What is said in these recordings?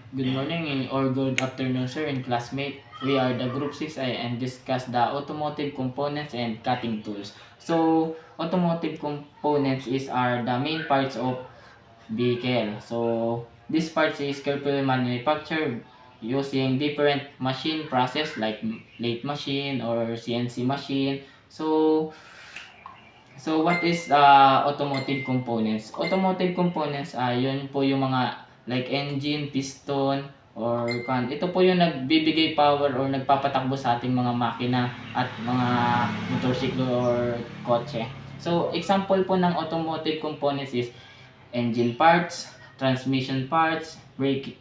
Good morning or good afternoon, sir and classmate. We are the Group 6I and discuss the automotive components and cutting tools. So, automotive components are the main parts of vehicle. So, this parts is carefully manufactured using different machine process like lathe machine or CNC machine. So what is automotive components? Automotive components yun po yung mga like engine, piston, or ito po yung nagbibigay power or nagpapatakbo sa ating mga makina at mga motorsiklo or kotse. So example po ng automotive components is engine parts, transmission parts, brake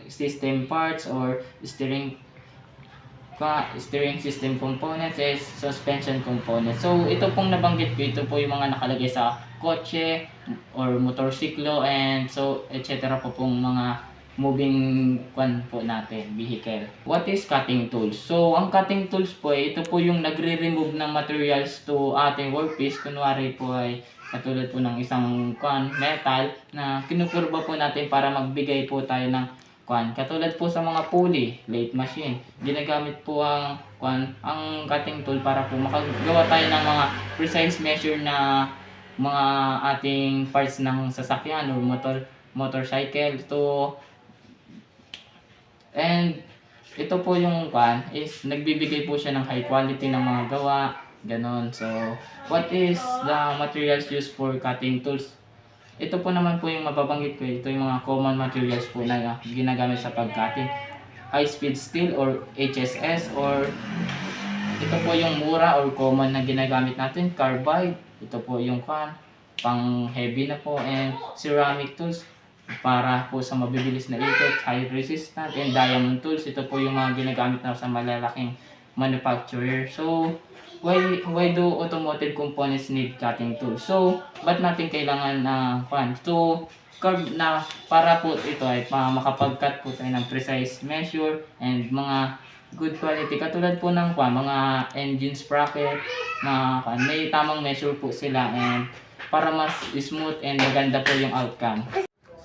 system parts, or steering system components is suspension components. So, ito pong nabanggit ko, ito po yung mga nakalagay sa kotse or motorsiklo and so etc. po pong mga moving po natin, vehicle. What is cutting tools? So, ang cutting tools po ito po yung nagre-remove ng materials to ating workpiece. Kunwari po ay katulad po ng isang metal na kinukurba po natin para magbigay po tayo ng katulad po sa mga pulley, lathe machine. Ginagamit po ang cutting tool para po makagawa tayo ng mga precise measure na mga ating parts ng sasakyan or motorcycle. And ito po yung is nagbibigay po siya ng high quality ng mga gawa, ganon. So, what is the materials used for cutting tools? Ito po naman po yung mababanggit ko. Ito yung mga common materials po na ginagamit sa pag-cutting. High-speed steel or HSS, or ito po yung mura or common na ginagamit natin. Carbide. Ito po yung pang heavy na po. And ceramic tools para po sa mabibilis na ikot. High resistant. And diamond tools. Ito po yung mga ginagamit na sa malalaking manufacturer. So, why do automotive components need cutting tools? So, ba't natin kailangan to curve na para po ito ay makapag-cut po tayo ng precise measure and mga good quality katulad po ng mga engine sprocket na may tamang measure po sila and para mas smooth and maganda po yung outcome.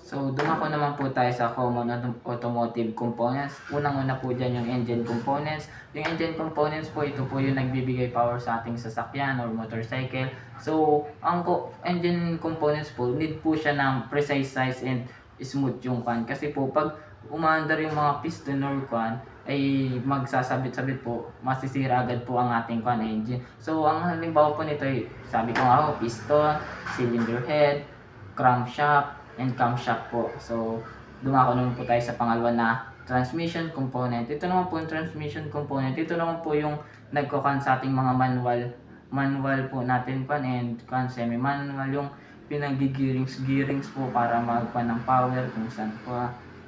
So, dumako naman po tayo sa common automotive components. Unang-una po dyan yung engine components. Yung engine components po, ito po yung nagbibigay power sa ating sasakyan or motorcycle. So, ang engine components po, need po siya ng precise size and smooth yung kasi po pag umaandar yung mga piston or ay magsasabit-sabit po, masisira agad po ang ating engine. So, ang halimbawa po nito ay, sabi ko nga piston, cylinder head, crankshaft, and camshaft po. So, dumako naman po tayo sa pangalawa na transmission component. Ito naman po yung transmission component. Ito naman po yung sa ating mga manual po natin and semi-manual, yung gearings po para ng power kung saan po.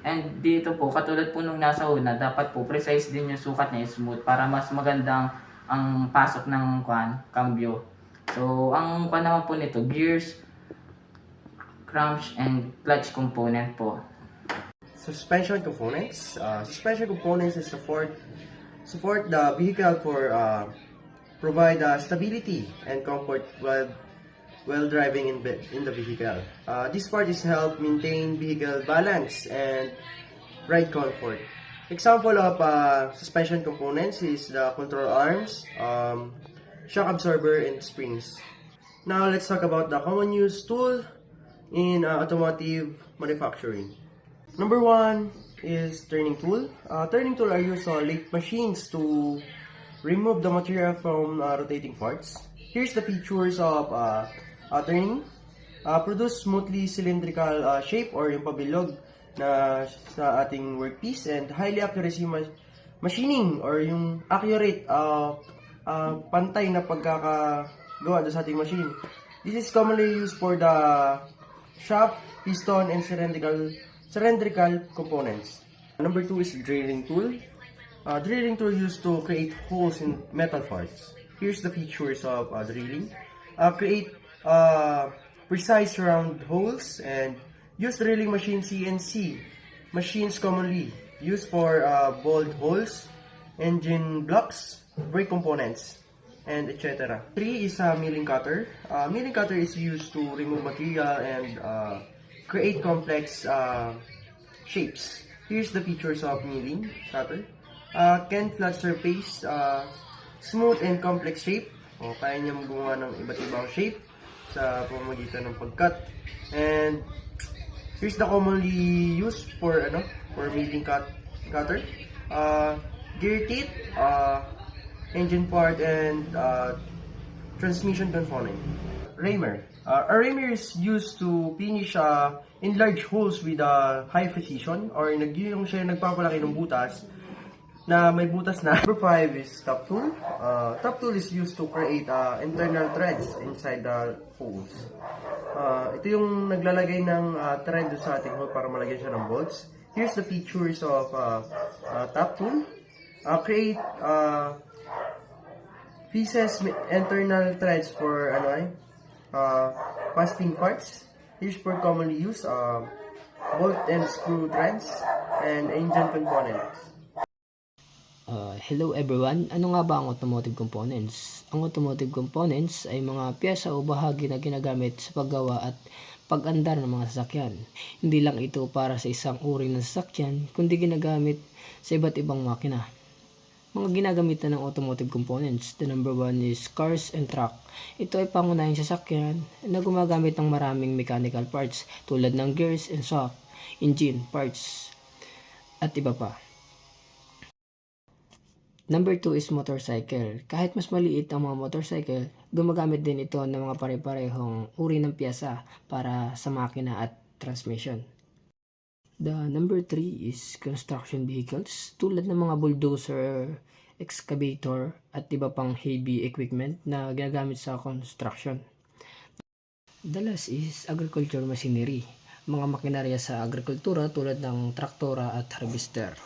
And dito po, katulad po nung nasa una, dapat po precise din yung sukat niya, smooth, para mas magandang ang pasok ng cambio. So, ang naman po nito, gears, crank and clutch component po. Suspension components. Suspension components is support the vehicle for provide stability and comfort while driving in the vehicle. This part is help maintain vehicle balance and ride comfort. Example of suspension components is the control arms, shock absorber, and springs. Now let's talk about the common use tool in automotive manufacturing. Number one is turning tool. Turning tool are used on lathe machines to remove the material from rotating parts. Here's the features of turning. Produce smoothly cylindrical shape or yung pabilog na sa ating workpiece, and highly accuracy machining or yung accurate pantay na pagkakagawa sa ating machine. This is commonly used for the shaft, piston, and cylindrical components. Number two is drilling tool. Drilling tool used to create holes in metal parts. Here's the features of drilling. Create precise round holes and use drilling machine CNC. Machines commonly used for bolt holes, engine blocks, brake components, and etc. 3 is a milling cutter. Milling cutter is used to remove material and create complex shapes. Here's the features of milling cutter. Can flat surface, smooth and complex shape. Kaya niya gumawa ng iba't ibang shape sa pamamagitan ng pag-cut. And here's the commonly used for milling cutter. Gear teeth, engine part, and transmission component. Ramer. A ramer is used to finish enlarge holes with high precision, or yung siya nagpapalaki ng butas na may butas na. Number 5 is top tool. Top tool is used to create internal threads inside the holes. Ito yung naglalagay ng thread sa ating hole para malagyan siya ng bolts. Here's the features of top tool. Create pieces internal threads for fastening parts. Here's for commonly used bolt and screw threads and engine components. Hello everyone, ano nga ba ang automotive components? Ang automotive components ay mga piyesa o bahagi na ginagamit sa paggawa at pag-andar ng mga sasakyan. Hindi lang ito para sa isang uri ng sasakyan, kundi ginagamit sa iba't ibang makina. Mga ginagamitan ng automotive components. The number 1 is cars and truck. Ito ay pangunahing sasakyan na gumagamit ng maraming mechanical parts tulad ng gears and shaft, engine parts, at iba pa. Number 2 is motorcycle. Kahit mas maliit ang mga motorcycle, gumagamit din ito ng mga pare-parehong uri ng piyesa para sa makina at transmission. The number 3 is construction vehicles, tulad ng mga bulldozer, excavator, at iba pang heavy equipment na ginagamit sa construction. The last is agriculture machinery, mga makinarya sa agrikultura tulad ng traktora at harvester.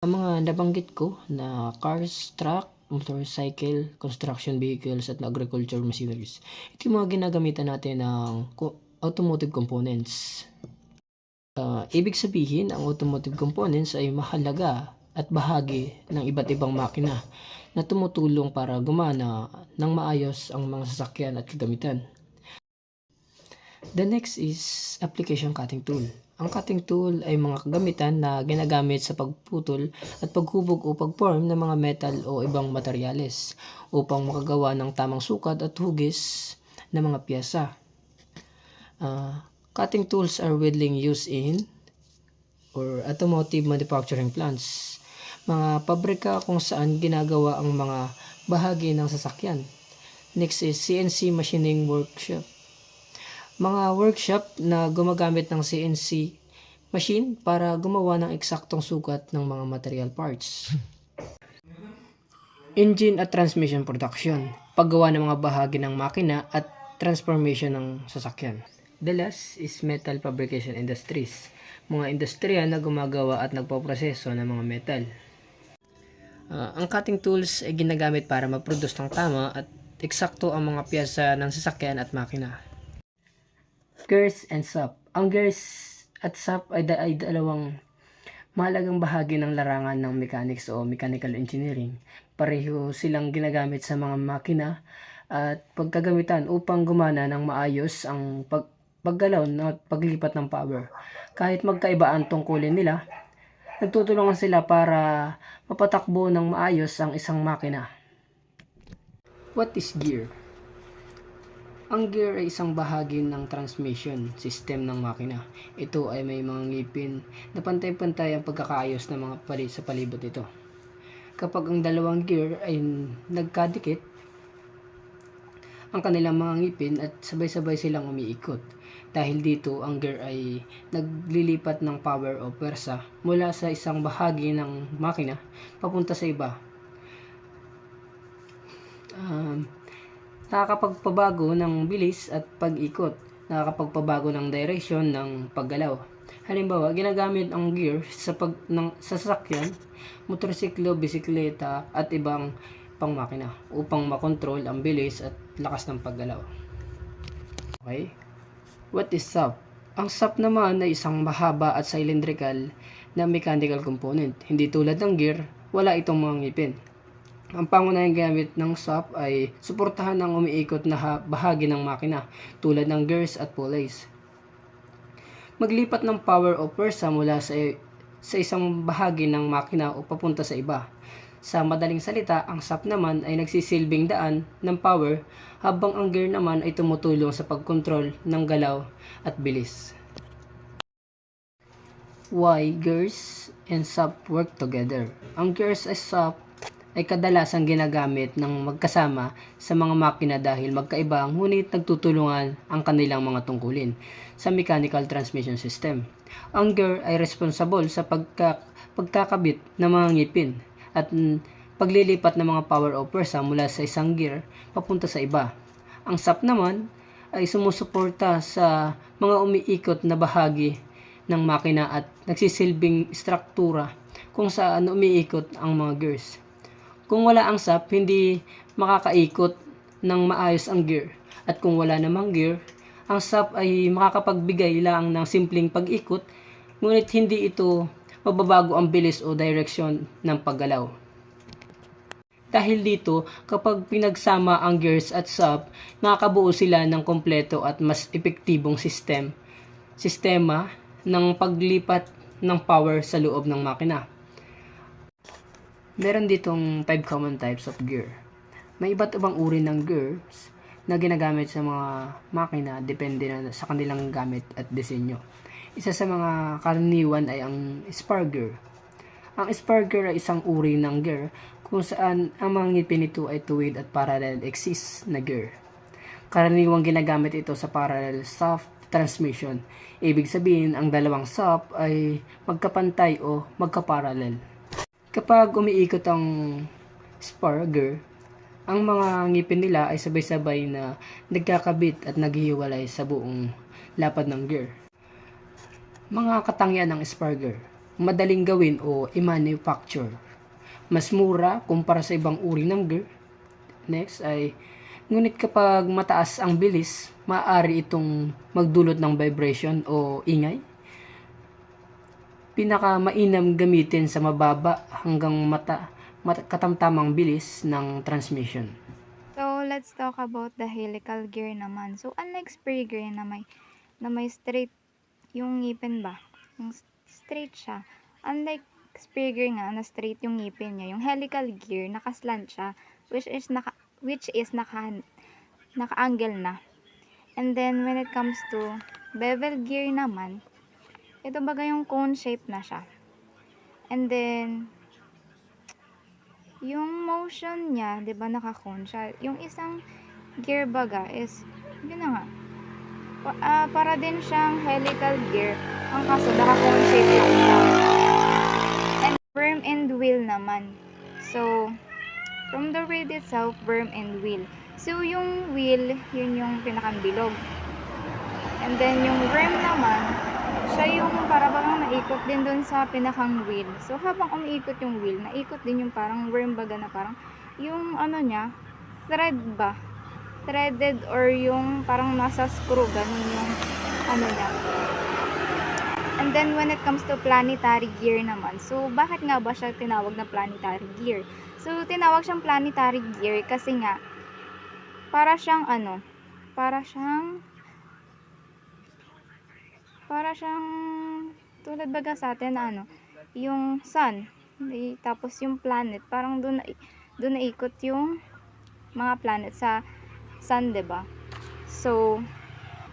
Ang mga nabanggit ko na cars, truck, motorcycle, construction vehicles, at agriculture machineries, ito yung mga ginagamitan natin ng automotive components. Ibig sabihin, ang automotive components ay mahalaga at bahagi ng iba't ibang makina na tumutulong para gumana ng maayos ang mga sasakyan at kagamitan. The next is application cutting tool. Ang cutting tool ay mga kagamitan na ginagamit sa pagputol at paghubog o pagform ng mga metal o ibang materyales upang makagawa ng tamang sukat at hugis ng mga piyesa. Cutting tools are widely used in automotive manufacturing plants, mga pabrika kung saan ginagawa ang mga bahagi ng sasakyan. Next is CNC machining workshop. Mga workshop na gumagamit ng CNC machine para gumawa ng eksaktong sukat ng mga material parts. Engine at transmission production, paggawa ng mga bahagi ng makina at transformation ng sasakyan. The last is metal fabrication industries, mga industriya na gumagawa at nagpoproseso ng mga metal. Ang cutting tools ay ginagamit para mag-produce ng tama at eksakto ang mga piyesa ng sasakyan at makina. Gears and shaft. Ang gears at shaft ay dalawang mahalagang bahagi ng larangan ng mechanics o mechanical engineering. Pareho silang ginagamit sa mga makina at pagkagamitan upang gumana ng maayos ang paggalaw at paglipat ng power. Kahit magkaiba ang tungkulin nila, nagtutulungan sila para mapatakbo ng maayos ang isang makina. What is gear? Ang gear ay isang bahagi ng transmission system ng makina. Ito ay may mga ngipin na pantay-pantay ang pagkakaayos ng mga palit sa palibot nito. Kapag ang dalawang gear ay nagkadikit, ang kanilang mga ngipin at sabay-sabay silang umiikot. Dahil dito, ang gear ay naglilipat ng power o pwersa mula sa isang bahagi ng makina papunta sa iba. Nakakapagpabago ng bilis at pag-ikot, nakakapagpabago ng direction ng paggalaw. Halimbawa, ginagamit ang gear sa sasakyan, motorsiklo, bisikleta at ibang pangmakina upang makontrol ang bilis at lakas ng paggalaw. Okay? What is shaft? Ang shaft naman ay isang mahaba at cylindrical na mechanical component. Hindi tulad ng gear, wala itong mga ngipin. Ang pangunahing gamit ng shaft ay suportahan ang umiikot na bahagi ng makina tulad ng gears at pulleys. Maglipat ng power o pwersa mula sa sa isang bahagi ng makina o papunta sa iba. Sa madaling salita, ang sap naman ay nagsisilbing daan ng power habang ang gear naman ay tumutulong sa pagkontrol ng galaw at bilis. Why gears and sap work together? Ang gears at sap ay kadalasang ginagamit ng magkasama sa mga makina dahil magkaiba ngunit nagtutulungan ang kanilang mga tungkulin sa mechanical transmission system. Ang gear ay responsable sa pagkakabit ng mga ngipin at paglilipat ng mga power o pwersa mula sa isang gear papunta sa iba. Ang sap naman ay sumusuporta sa mga umiikot na bahagi ng makina at nagsisilbing struktura kung saan umiikot ang mga gears. Kung wala ang sap, hindi makakaikot ng maayos ang gear. At kung wala namang gear, ang sap ay makakapagbigay lang ng simpleng pag-ikot, ngunit hindi ito mababago ang bilis o direksyon ng paggalaw. Dahil dito, kapag pinagsama ang gears at sap, nakakabuo sila ng kompleto at mas epektibong sistema ng paglipat ng power sa loob ng makina. Meron ditong 5 common types of gear. May iba't ibang uri ng gears na ginagamit sa mga makina depende na sa kanilang gamit at disenyo. Isa sa mga karaniwan ay ang spar gear. Ang spar gear ay isang uri ng gear kung saan ang mga ngipin nito ay tuwid at parallel axis na gear. Karaniwang ginagamit ito sa parallel shaft transmission. Ibig sabihin, ang dalawang shaft ay magkapantay o magkaparallel. Kapag umiikot ang spar gear, ang mga ngipin nila ay sabay-sabay na nagkakabit at naghihiwalay sa buong lapad ng gear. Mga katangian ng spar gear: madaling gawin o i-manufacture, mas mura kumpara sa ibang uri ng gear. Next ay, ngunit kapag mataas ang bilis, maaari itong magdulot ng vibration o ingay. Pinakamainam gamitin sa mababa hanggang katamtamang bilis ng transmission. So, let's talk about the helical gear naman. So, unlike spray gear na may straight yung ngipin ba? Yung straight siya. Unlike spray gear nga na straight yung ngipin niya, yung helical gear nakaslant siya, which is naka-angle na. And then, when it comes to bevel gear naman, ito baga yung cone shape na siya. And then, yung motion niya, 'di ba, naka-cone siya. Yung isang gear baga is, yun na nga, para din siyang helical gear, ang kaso naka-cone shape lang siya. And worm and wheel naman. So, from the word itself, worm and wheel. So, yung wheel, yun yung pinakang bilog. And then, yung worm naman, siya yung para bang naikot din dun sa pinakang wheel. So, habang umiikot yung wheel, naikot din yung parang worm baga na parang, yung ano niya, thread ba? Threaded or yung parang nasa screw, ganun yung ano niya. And then, when it comes to planetary gear naman, so, bakit nga ba siya tinawag na planetary gear? So, tinawag siyang planetary gear kasi nga, para siyang tulad baga sa atin na yung sun, tapos yung planet, parang doon naikot yung mga planet sa sun, 'di ba? So,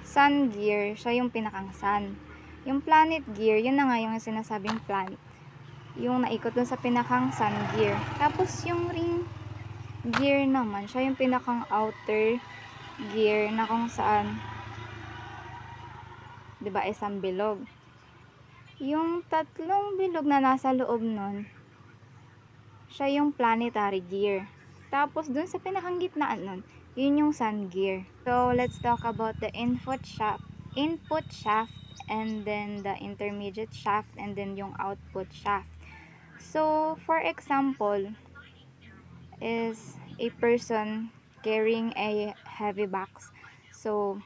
sun gear, siya yung pinakang sun. Yung planet gear, yun na nga yung sinasabing planet. Yung naikot dun sa pinakang sun gear. Tapos yung ring gear naman, siya yung pinakang outer gear na kung saan, 'di ba, isang bilog. Yung tatlong bilog na nasa loob nun, siya yung planetary gear. Tapos dun sa pinakang gitnaan nun, yun yung sun gear. So, let's talk about the input shaft, and then the intermediate shaft, and then yung output shaft. So, for example, is a person carrying a heavy box. So,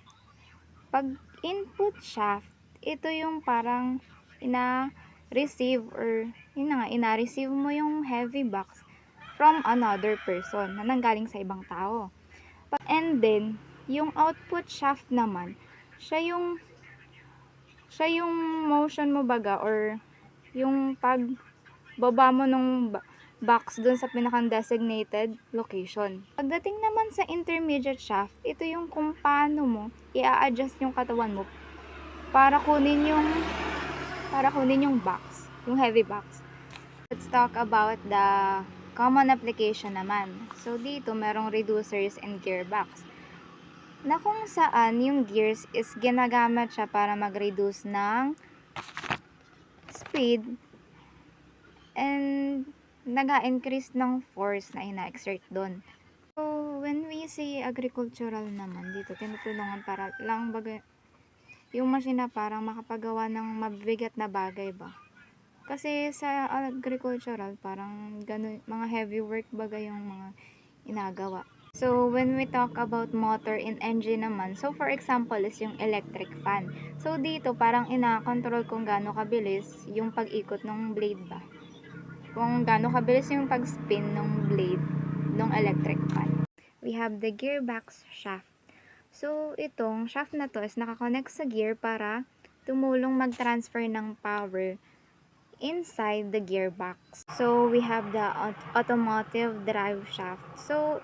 pag input shaft, ito yung parang ina-receive or ina-receive mo yung heavy box from another person na nanggaling sa ibang tao. And then, yung output shaft naman, siya yung motion mo baga or yung pagbaba mo nung box dun sa pinakang designated location. Pagdating naman sa intermediate shaft, ito yung kung paano mo i-adjust yung katawan mo para kunin yung box, yung heavy box. Let's talk about the common application naman. So, dito merong reducers and gearbox na kung saan yung gears is ginagamit siya para mag-reduce ng speed and nag-increase ng force na ina-exert doon. So, when we say agricultural naman, dito tinutulungan para lang yung machine parang makapagawa ng mabigat na bagay ba. Kasi sa agricultural, parang ganun, mga heavy work bagay yung mga inagawa. So, when we talk about motor and engine naman, so for example is yung electric fan. So, dito parang ina-control kung gaano kabilis yung pag-ikot ng blade ba. Kung gaano kabilis yung pag-spin ng blade ng electric fan. We have the gearbox shaft. So, itong shaft na to is nakakonect sa gear para tumulong mag-transfer ng power inside the gearbox. So, we have the automotive drive shaft. So,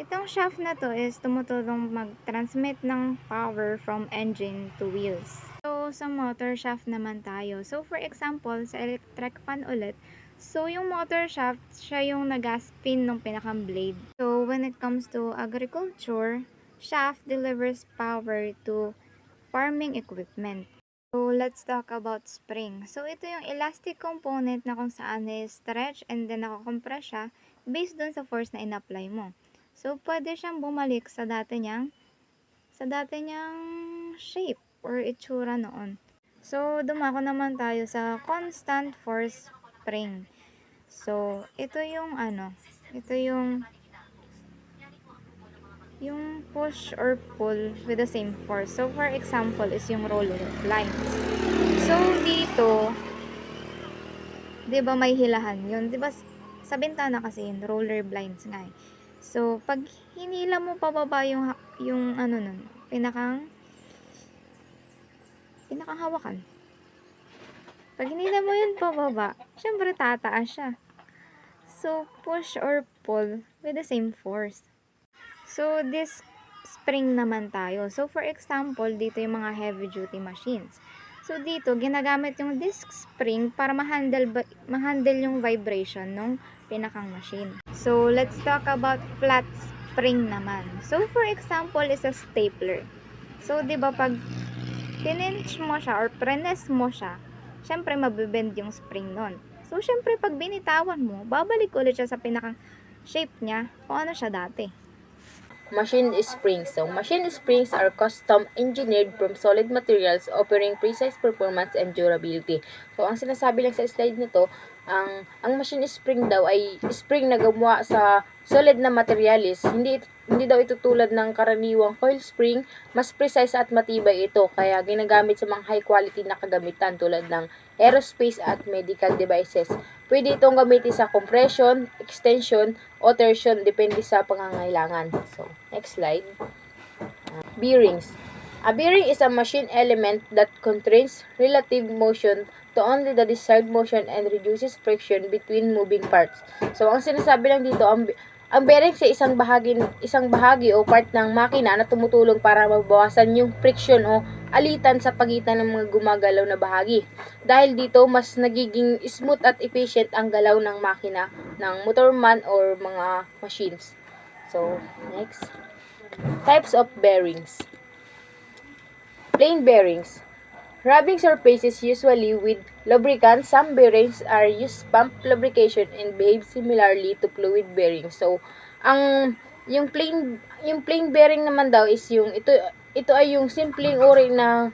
itong shaft na to is tumutulong mag-transmit ng power from engine to wheels. So, sa motor shaft naman tayo. So, for example, sa electric fan ulit, so yung motor shaft, siya yung nag-spin ng pinakang blade. So, when it comes to agriculture, shaft delivers power to farming equipment. So, let's talk about spring. So, ito yung elastic component na kung saan stretch and then nakakompress siya based dun sa force na in-apply mo. So, pwede siyang bumalik sa dati niyang shape or itsura noon. So, dumako naman tayo sa constant force spring. So, ito yung push or pull with the same force. So, for example, is yung roller blinds. So, dito, di ba may hilahan yun? Di ba sa bintana kasi yun, roller blinds nga eh. So, pag hinila mo pababa yung pinakang hawakan. Pag hinila mo yun pababa, syempre tataas siya. So, push or pull with the same force. So, this spring naman tayo. So, for example, dito yung mga heavy duty machines. So, dito, ginagamit yung disc spring para ma-handle yung vibration ng pinakang machine. So, let's talk about flat spring naman. So, for example, is a stapler. So, di ba pag pinench mo siya or prenes mo siya, syempre mabibend yung spring nun. So, syempre pag binitawan mo, babalik ulit siya sa pinakang shape niya kung ano siya dati. Machine springs. So, machine springs are custom engineered from solid materials offering precise performance and durability. So, ang sinasabi lang sa slide nito, ang machine spring daw ay spring na gumawa sa solid na materialis. Hindi daw ito tulad ng karaniwang coil spring, mas precise at matibay ito. Kaya ginagamit sa mga high quality na kagamitan tulad ng aerospace at medical devices. Pwede itong gamitin sa compression, extension, o torsion, depende sa pangangailangan. So, next slide. Bearings. A bearing is a machine element that constrains relative motion to only the desired motion and reduces friction between moving parts. So, ang sinasabi lang dito, ang bearing sa isang bahagi o part ng makina na tumutulong para mabawasan yung friction o alitan sa pagitan ng mga gumagalaw na bahagi. Dahil dito, mas nagiging smooth at efficient ang galaw ng makina ng motorman or mga machines. So, next. Types of bearings. Plain bearings. Rubbing surfaces usually with lubricant. Some bearings are used pump lubrication and behave similarly to fluid bearings. So, yung plain bearing naman daw is ito ay yung simpleng uri na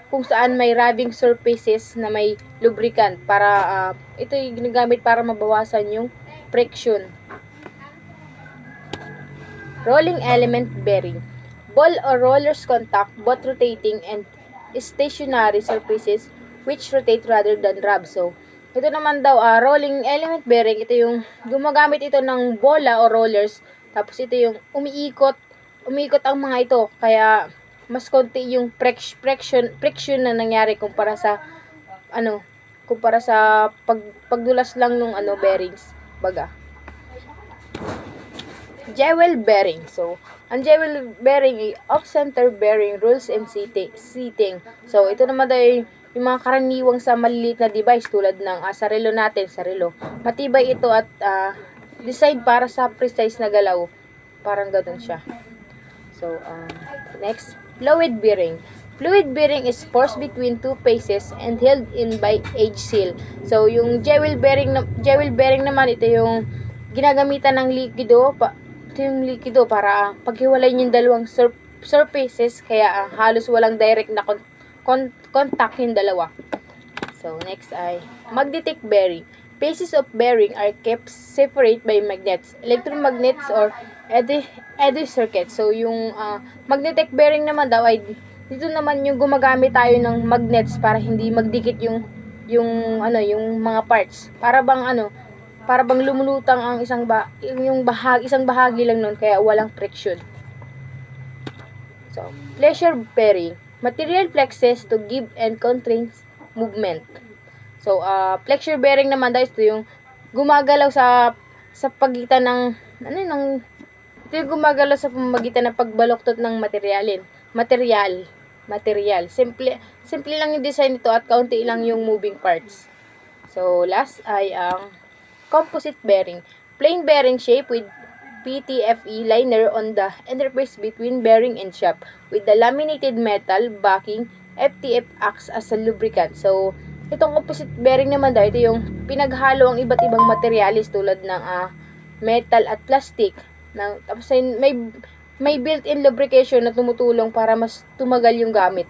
kung saan may rubbing surfaces na may lubricant para ito ay ginagamit para mabawasan yung friction. Rolling element bearing. Ball or rollers contact both rotating and stationary surfaces which rotate rather than rub. So, ito naman daw, rolling element bearing, ito yung gumagamit ito ng bola o rollers, tapos ito yung umiikot ang mga ito, kaya mas konti yung friction na nangyari kumpara sa kumpara sa pagdulas lang nung bearings, baga. Jewel bearing. So, ang jewel bearing ay off-center bearing rules and seating. So, ito naman ay yung mga karaniwang sa maliliit na device tulad ng sa relo natin, sa relo. Matibay ito at designed para sa precise na galaw. Parang ganun siya. So, next, fluid bearing. Fluid bearing is forced between two faces and held in by edge seal. So, yung jewel bearing naman, ito yung ginagamitan ng likido, ito yung likido para paghiwalay yung dalawang surfaces, kaya halos walang direct na contact yung dalawa. So, next ay magnetic bearing. Pieces of bearing are kept separate by magnets, electromagnets, or eddy circuits. So, yung magnetic bearing naman daw ay dito naman yung gumagamit tayo ng magnets para hindi magdikit yung mga parts. Para bang lumulutang ang isang bahagi lang nun, kaya walang friction. So, pressure bearing. Material flexes to give and contracts movement. So, flexure bearing naman dahil ito yung gumagalaw sa pagitan ng ito yung gumagalaw sa pamagitan ng pagbaluktot ng material. Simple lang yung design nito at kaunti lang yung moving parts. So, last ay ang composite bearing. Plain bearing shape with PTFE liner on the interface between bearing and shaft. With the laminated metal backing, FTF acts as a lubricant. So, itong composite bearing naman daw, ito yung pinaghalo ang iba't ibang materialis tulad ng metal at plastic. Tapos may built-in lubrication na tumutulong para mas tumagal yung gamit.